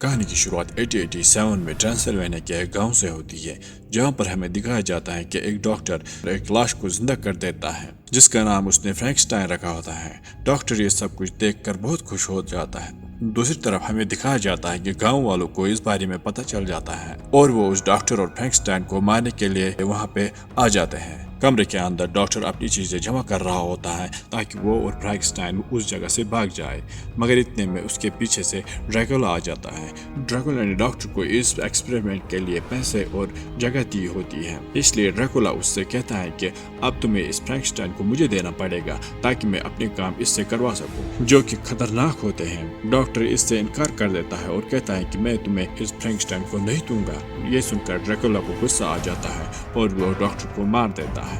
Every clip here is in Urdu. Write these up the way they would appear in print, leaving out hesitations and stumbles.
کہانی کی شروعات 1887 میں ٹرانسلوینیا کے ایک گاؤں سے ہوتی ہے، جہاں پر ہمیں دکھایا جاتا ہے کہ ایک ڈاکٹر ایک لاش کو زندہ کر دیتا ہے جس کا نام اس نے فرینکسٹائن رکھا ہوتا ہے۔ ڈاکٹر یہ سب کچھ دیکھ کر بہت خوش ہو جاتا ہے۔ دوسری طرف ہمیں دکھایا جاتا ہے کہ گاؤں والوں کو اس بارے میں پتہ چل جاتا ہے اور وہ اس ڈاکٹر اور فرینکسٹائن کو مارنے کے لیے وہاں پہ آ جاتے ہیں۔ کمرے کے اندر ڈاکٹر اپنی چیزیں جمع کر رہا ہوتا ہے تاکہ وہ اور فرینکسٹائن اس جگہ سے بھاگ جائے، مگر اتنے میں اس کے پیچھے سے ڈریکولا آ جاتا ہے۔ ڈریکولا نے ڈاکٹر کو اس ایکسپیریمنٹ کے لیے پیسے اور جگہ دی ہوتی ہے، اس لیے ڈریکولا اس سے کہتا ہے کہ اب تمہیں اس فرینکسٹائن کو مجھے دینا پڑے گا تاکہ میں اپنے کام اس سے کروا سکوں، جو کہ خطرناک ہوتے ہیں۔ ڈاکٹر اس سے انکار کر دیتا ہے اور کہتا ہے کہ میں تمہیں اس فرینکسٹائن کو نہیں دوں گا۔ یہ سن کر ڈریکولا کو غصہ آ جاتا ہے اور وہ ڈاکٹر کو مار دیتا ہے۔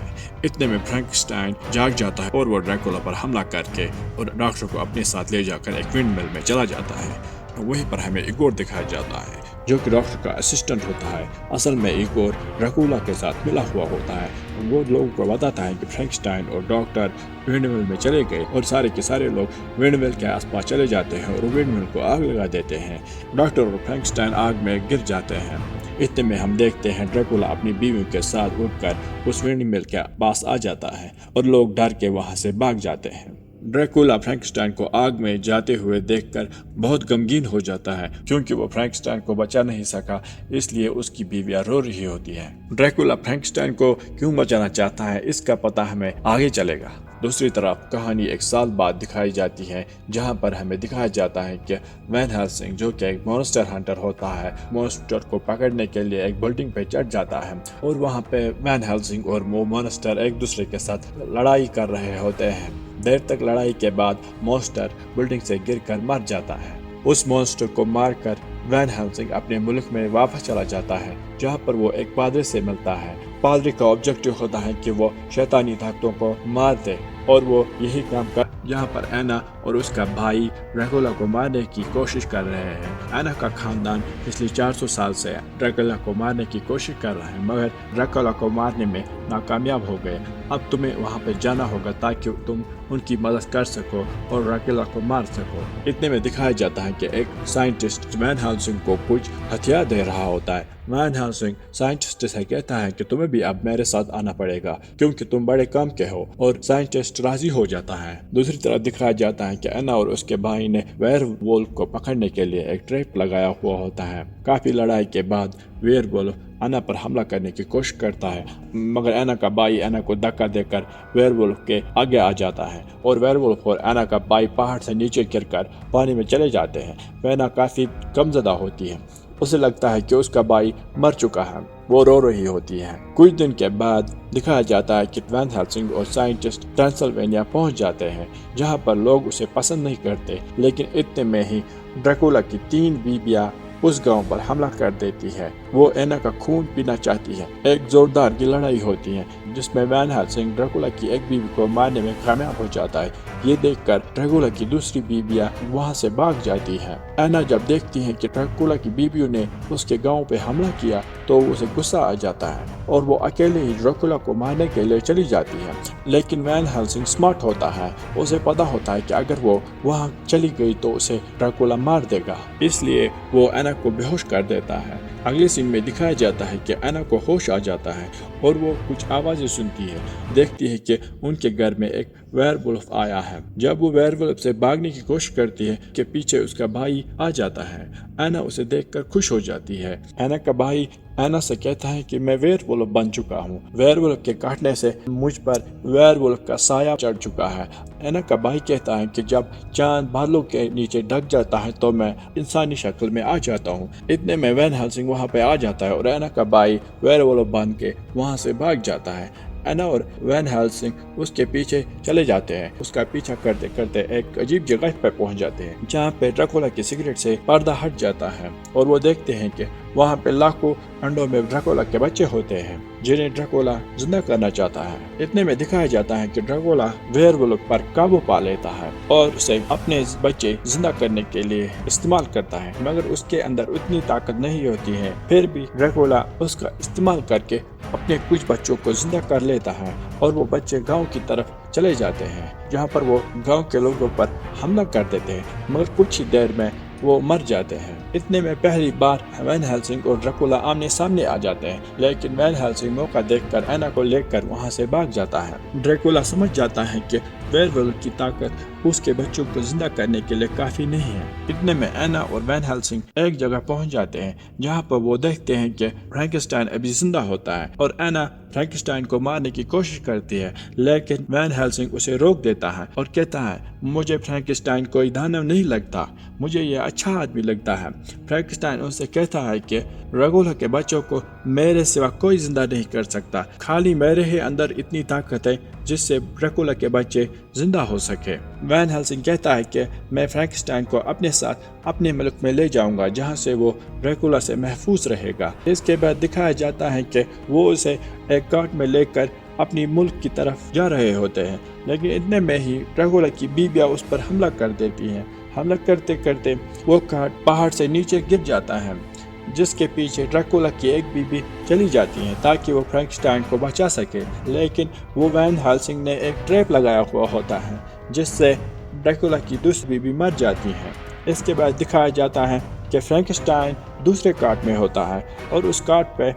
اتنے میں فرینکسٹائن جاگ جاتا ہے اور وہ ڈریکولا پر حملہ کر کے اور ڈاکٹر کو اپنے ساتھ لے جا کر ایک ونڈ مل میں چلا جاتا ہے۔ وہیں پر ہمیں ایگور دکھایا جاتا ہے جو کہ ڈاکٹر کا اسسٹنٹ ہوتا ہے۔ اصل میں ایگور ڈریکولا کے ساتھ ملا ہوا ہوتا ہے۔ وہ لوگوں کو بتاتا ہے کہ فرینکسٹائن اور ڈاکٹر ونڈ مل میں چلے گئے اور سارے کے سارے لوگ ونڈ مل کے آس پاس چلے جاتے ہیں اور ونڈ مل کو آگ لگا دیتے ہیں۔ ڈاکٹر اور فرینکسٹائن آگ میں گر جاتے ہیں۔ اتنے میں ہم دیکھتے ہیں ڈریکولا اپنی بیوی کے ساتھ اٹھ کر اس ونڈ مل کے پاس آ جاتا ہے اور لوگ ڈر کے وہاں سے بھاگ جاتے ہیں۔ ڈریکولا فرینکسٹائن کو آگ میں جاتے ہوئے دیکھ کر بہت غمگین ہو جاتا ہے کیونکہ وہ فرینکسٹائن کو بچا نہیں سکا، اس لیے اس کی بیویاں رو رہی ہوتی ہے۔ ڈریکولا فرینکسٹائن کو کیوں بچانا چاہتا ہے اس کا پتہ ہمیں آگے چلے گا۔ دوسری طرف کہانی ایک سال بعد دکھائی جاتی ہے جہاں پر ہمیں دکھایا جاتا ہے کہ وین ہیلسنگ جو کہ ایک مونسٹر ہنٹر ہوتا ہے، مونسٹر کو پکڑنے کے لیے ایک بلڈنگ پہ چڑھ جاتا ہے اور وہاں پہ وین ہیلسنگ اور وہ مونسٹر ایک دوسرے کے ساتھ لڑائی کر رہے ہوتے ہیں۔ دیر تک لڑائی کے بعد مونسٹر بلڈنگ سے گر کر مر جاتا ہے۔ اس مونسٹر کو مار کر وین ہیلسنگ اپنے ملک میں واپس چلا جاتا ہے جہاں پر وہ ایک پادری سے ملتا ہے۔ پادری کا آبجیکٹو ہوتا ہے کہ وہ شیطانی طاقتوں کو مار دے اور وہ یہی کام کر جہاں پر اینا اور اس کا بھائی ڈریکولا کو مارنے کی کوشش کر رہے ہیں۔ اینا کا خاندان پچھلی 400 سال سے ڈریکولا کو مارنے کی کوشش کر رہا ہے مگر ڈریکولا کو مارنے میں ناکامیاب ہو گئے۔ اب تمہیں وہاں پہ جانا ہوگا تاکہ تم ان کی مدد کر سکو اور ڈریکولا کو مار سکو۔ اتنے میں دکھایا جاتا ہے کہ ایک سائنٹسٹ وین ہیلسنگ کو کچھ ہتھیار دے رہا ہوتا ہے۔ وین ہیلسنگ سائنٹسٹ سے کہتا ہے کہ تمہیں بھی اب میرے ساتھ آنا پڑے گا کیونکہ تم بڑے کام کے ہو، اور سائنٹسٹ راضی ہو جاتا ہے۔ دوسری طرف دکھایا جاتا ہے کہ اینا اور اس کے بھائی نے ویئر وولف کو پکڑنے کے لیے ایک ٹریپ لگایا ہوا ہوتا ہے۔ کافی لڑائی کے بعد ویئر وولف اینا پر حملہ کرنے کی کوشش کرتا ہے مگر اینا کا بھائی اینا کو دھکا دے کر ویئر وولف کے آگے آ جاتا ہے اور ویئر وولف اور اینا کا بھائی پہاڑ سے نیچے گر کر پانی میں چلے جاتے ہیں۔ اینا کافی غمزدہ ہوتی ہے، اسے لگتا ہے کہ اس کا بھائی مر چکا ہے، وہ رو رہی ہوتی ہے۔ کچھ دن کے بعد دکھایا جاتا ہے کہ وین ہیلسنگ اور سائنٹسٹ ٹرانسلوینیا پہنچ جاتے ہیں جہاں پر لوگ اسے پسند نہیں کرتے، لیکن اتنے میں ہی ڈریکولا کی 3 بیویاں اس گاؤں پر حملہ کر دیتی ہے۔ وہ اینا کا خون پینا چاہتی ہے۔ ایک زوردار کی لڑائی ہوتی ہے جس میں وین ہیلسنگ ڈریکولا کی ایک بیوی کو مارنے میں کامیاب ہو جاتا ہے۔ یہ دیکھ کر ڈریکولا کی دوسری بیویاں وہاں سے بھاگ جاتی ہے۔ اینا جب دیکھتی ہے کہ ڈریکولا کی بیویوں نے اس کے گاؤں پہ حملہ کیا تو اسے غصہ آ جاتا ہے اور وہ اکیلے ہی ڈریکولا کو مارنے کے لیے چلی جاتی ہے، لیکن وین ہیلسنگ سمارٹ ہوتا ہے، اسے پتا ہوتا ہے کہ اگر وہ وہاں چلی گئی تو اسے ڈریکولا مار دے گا، اس لیے وہ اینا کو بے ہوش کر دیتا ہے۔ اگلے سین میں دکھایا جاتا ہے کہ اینا کو ہوش آ جاتا ہے اور وہ کچھ آوازیں سنتی ہے، دیکھتی ہے کہ ان کے گھر میں ایک ویئر وولف آیا ہے۔ جب وہ ویئر وولف سے بھاگنے کی کوشش کرتی ہے کہ پیچھے اس کا بھائی آ جاتا ہے، اینا اسے دیکھ کر خوش ہو جاتی ہے۔ اینا کا بھائی اینا سے کہتا ہے کہ میں ویئر وولف بن چکا ہوں، ویئر وولف کے کاٹنے سے مجھ پر ویئر وولف کا سایہ چڑھ چکا ہے۔ اینا کا بھائی کہتا ہے کہ جب چاند بادلوں کے نیچے ڈھک جاتا ہے تو میں انسانی شکل میں آ جاتا ہوں۔ اتنے میں وین ہیلسنگ وہاں پہ آ جاتا ہے اور اینا کا بھائی ویئر وولف بن کے وہاں سے بھاگ جاتا ہے۔ اینا اور وین ہیلسنگ اس کے پیچھے چلے جاتے ہیں، اس کا پیچھا کرتے کرتے ایک عجیب جگہ پہ پہنچ جاتے ہیں جہاں پہ ڈریکولا کی سگریٹ سے پردہ ہٹ جاتا ہے اور وہ دیکھتے ہیں کہ وہاں پہ لاکھوں انڈوں میں ڈریکولا کے بچے ہوتے ہیں جنہیں ڈریکولا زندہ کرنا چاہتا ہے۔ اتنے میں دکھایا جاتا ہے کہ ڈریکولا ویئر وولف پر قابو پا لیتا ہے اور اسے اپنے بچے زندہ کرنے کے لیے استعمال کرتا ہے، مگر اس کے اندر اتنی طاقت نہیں ہوتی ہے، پھر بھی ڈریکولا اس کا استعمال کر کے اپنے کچھ بچوں کو زندہ کر لیتا ہے اور وہ بچے گاؤں کی طرف چلے جاتے ہیں جہاں پر وہ گاؤں کے لوگوں پر حملہ کر دیتے ہیں، مگر کچھ ہی دیر میں وہ مر جاتے ہیں۔ اتنے میں پہلی بار وین ہیلسنگ اور ڈریکولا آمنے سامنے آ جاتے ہیں، لیکن وین ہیلسنگ موقع دیکھ کر اینا کو لے کر وہاں سے بھاگ جاتا ہے۔ ڈریکولا سمجھ جاتا ہے کہ ویئر وولف کی طاقت اس کے بچوں کو زندہ کرنے کے لیے کافی نہیں ہے۔ اتنے میں اینا اور وین ہیلسنگ ایک جگہ پہنچ جاتے ہیں جہاں پر وہ دیکھتے ہیں کہ فرینکسٹائن ابھی زندہ ہوتا ہے، اور اینا فرینکسٹائن کو مارنے کی کوشش کرتی ہے، لیکن وین ہیلسنگ اسے روک دیتا ہے اور کہتا ہے مجھے فرینکسٹائن کوئی دانو نہیں لگتا، مجھے یہ اچھا آدمی لگتا ہے۔ فرینکسٹائن ان سے کہتا ہے کہ ڈریکولا کے بچوں کو میرے سوا کوئی زندہ نہیں کر سکتا، خالی میرے ہی اندر اتنی طاقت ہے جس سے ڈریکولا کے بچے زندہ ہو سکے۔ وین ہیلسنگ کہتا ہے کہ میں فرینکسٹائن کو اپنے ساتھ اپنے ملک میں لے جاؤں گا جہاں سے وہ ڈریکولا سے محفوظ رہے گا۔ اس کے بعد دکھایا جاتا ہے کہ وہ اسے ایک کارٹ میں لے کر اپنی ملک کی طرف جا رہے ہوتے ہیں، لیکن اتنے میں ہی ڈریکولا کی بیویاں اس پر حملہ کر دیتی ہیں۔ حملہ کرتے کرتے وہ کارٹ پہاڑ سے نیچے گر جاتا ہے، جس کے پیچھے ڈریکولا کی ایک بیوی چلی جاتی ہیں تاکہ وہ فرینکسٹائن کو بچا سکے، لیکن وہ وین ہیلسنگ نے ایک ٹریپ لگایا ہوا ہوتا ہے جس سے ڈریکولا کی دوسری بیوی مر جاتی ہے۔ اس کے بعد دکھایا جاتا ہے کہ فرینکسٹائن دوسرے کارٹ میں ہوتا ہے اور اس کارٹ پہ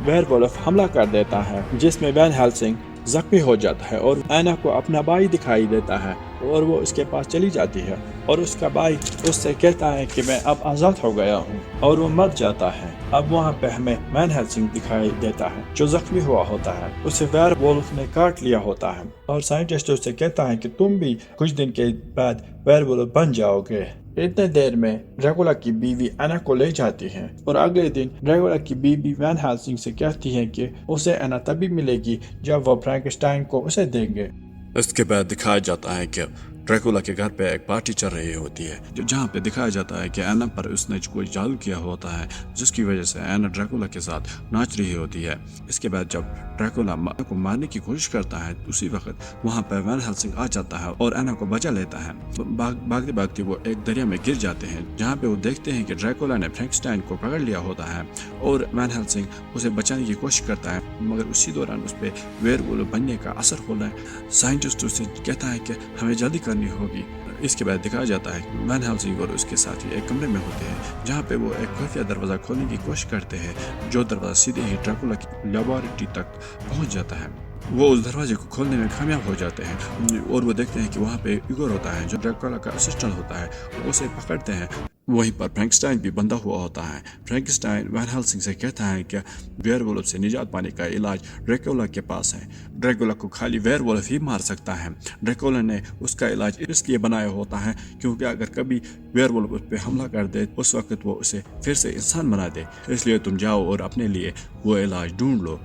ویئر وولف حملہ کر دیتا ہے، جس میں وین ہیلسنگ زخمی ہو جاتا ہے اور اینا کو اپنا بھائی دکھائی دیتا ہے اور وہ اس کے پاس چلی جاتی ہے، اور اس کا بھائی اس سے کہتا ہے کہ میں اب آزاد ہو گیا ہوں، اور وہ مر جاتا ہے۔ اب وہاں پہ ہمیں وین ہیلسنگ دکھائی دیتا ہے جو زخمی ہوا ہوتا ہے، اسے ویئر وولف نے کاٹ لیا ہوتا ہے، اور سائنٹسٹ اس سے کہتا ہے کہ تم بھی کچھ دن کے بعد ویئر وولف بن جاؤ گے۔ اتنے دیر میں ڈریکولا کی بیوی اینا کو لے جاتی ہے، اور اگلے دن ڈریکولا کی بیوی وین ہیلسنگ سے کہتی ہے کہ اسے اینا تبھی ملے گی جب وہ فرینکسٹائن کو اسے دیں گے۔ اس کے بعد دکھایا جاتا ہے کہ ڈریکولا کے گھر پہ ایک پارٹی چل رہی ہوتی ہے، جہاں پہ دکھایا جاتا ہے کہ اینا پر اس نے کوئی جادو کیا ہوتا ہے، جس کی وجہ سے اینا ڈریکولا کے ساتھ ناچ رہی ہوتی ہے۔ اس کے بعد جب ڈریکولا کو مارنے کی کوشش کرتا ہے، اسی وقت وہاں پہ وین ہیلسنگ آ جاتا ہے اور اینا کو بچا لیتا ہے۔ بھاگتے بھاگتے وہ ایک دریا میں گر جاتے ہیں، جہاں پہ وہ دیکھتے ہیں کہ ڈریکولا نے فرینکسٹائن کو پکڑ لیا ہوتا ہے، اور وین ہیلسنگ اسے بچانے کی کوشش کرتا ہے، مگر اسی دوران اس پہ ویئر وولف بننے کا اثر ہو رہا ہے۔ سائنٹسٹ اسے کہتا ہے کہ ہمیں جلدی کرنی ہوگی۔ اس کے بعد دکھایا جاتا ہے کہ وین ہیلسنگ اور اس کے ساتھی ایک کمرے میں ہوتے ہیں، جہاں پہ وہ ایک خفیہ دروازہ کھولنے کی کوشش کرتے ہیں، جو دروازہ سیدھے ہی ڈریکولا کی لیبارٹری تک پہنچ جاتا ہے۔ وہ اس دروازے کو کھولنے میں کامیاب ہو جاتے ہیں، اور وہ دیکھتے ہیں کہ وہاں پہ ایگور ہوتا ہے جو ڈریکولا کا اسسٹنٹ ہوتا ہے، وہ اسے پکڑتے ہیں۔ وہیں پر فرینکسٹائن بھی بندھا ہوا ہوتا ہے۔ فرینکسٹائن وین ہیلسنگ سے کہتا ہے کہ ویئر وولف سے نجات پانے کا علاج ڈریکولا کے پاس ہے، ڈریکولا کو خالی ویئر وولف ہی مار سکتا ہے۔ ڈریکولا نے اس کا علاج اس لیے بنایا ہوتا ہے کیونکہ اگر کبھی ویئر وولف اس پہ حملہ کر دے، اس وقت وہ اسے پھر سے انسان بنا دے، اس لیے تم جاؤ اور اپنے لیے وہ علاج ڈھونڈ لو۔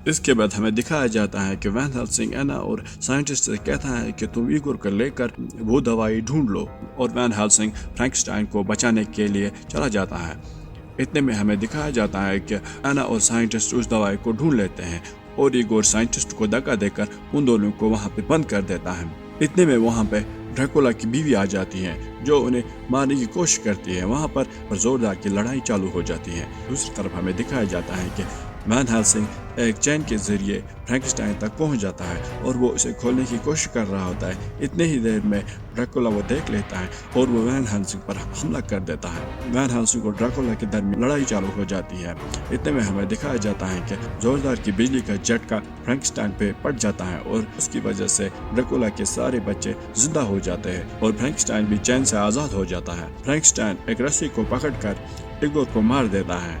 اس کے بعد ہمیں دکھایا جاتا ہے کہ وین ہیلسنگ اینا اور سائنٹسٹ سے کہتا ہے کہ تم ایگور کو لے کر وہ دوائی ڈھونڈ لو، اور وین ہیلسنگ فرینکسٹائن کو بچانے کے لیے چلا جاتا ہے۔ اتنے میں ہمیں دکھایا جاتا ہے کہ اینا اور سائنٹسٹ اس دوائی کو ڈھونڈ لیتے ہیں، اور ایگور سائنٹسٹ کو دھکا دے کر ان دونوں کو وہاں پہ بند کر دیتا ہے۔ اتنے میں وہاں پہ ڈریکولا کی بیوی آ جاتی ہے جو انہیں مارنے کی کوشش کرتی ہے، وہاں پر زوردار کی لڑائی چالو ہو جاتی ہے۔ دوسری طرف ہمیں دکھایا جاتا ہے کہ وین ہیلسنگ ایک چین کے ذریعے فرینکسٹائن تک پہنچ جاتا ہے اور وہ اسے کھولنے کی کوشش کر رہا ہوتا ہے۔ اتنے ہی دیر میں ڈریکولا وہ دیکھ لیتا ہے اور وہ وین ہیلسنگ پر حملہ کر دیتا ہے۔ وین ہیلسنگ اور ڈریکولا کے درمیان لڑائی چالو ہو جاتی ہے۔ اتنے میں ہمیں دکھایا جاتا ہے کہ زوردار کی بجلی کا جھٹکا فرینکسٹائن پہ پڑ جاتا ہے، اور اس کی وجہ سے ڈریکولا کے سارے بچے زندہ ہو جاتے ہیں اور فرینکسٹائن بھی چین سے آزاد ہو جاتا ہے۔ فرینکسٹائن ایک رسی کو پکڑ کر ایگور کو مار دیتا ہے۔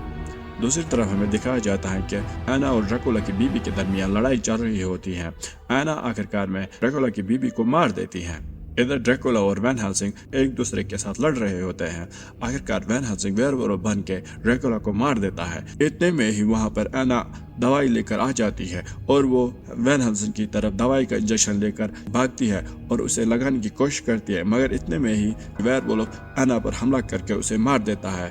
دوسری طرف ہمیں دکھایا جاتا ہے کہ اینا اور ڈریکولا کی بیوی کے درمیان لڑائی چل رہی ہوتی ہے۔ اینا آخرکار میں ڈریکولا کی بیوی کو مار دیتی ہے۔ ادھر ڈریکولا اور وین ہیلسنگ ایک دوسرے کے ساتھ لڑ رہے ہوتے ہیں۔ آخرکار وین ہیلسنگ ویئر وولف بن کے ڈریکولا کو مار دیتا ہے۔ اتنے میں ہی وہاں پر اینا دوائی لے کر آ جاتی ہے، اور وہ وین ہیلسنگ کی طرف دوائی کا انجیکشن لے کر بھاگتی ہے اور اسے لگانے کی کوشش کرتی ہے، مگر اتنے میں ہی ویئر وولف اینا پر حملہ کر کے اسے مار دیتا ہے۔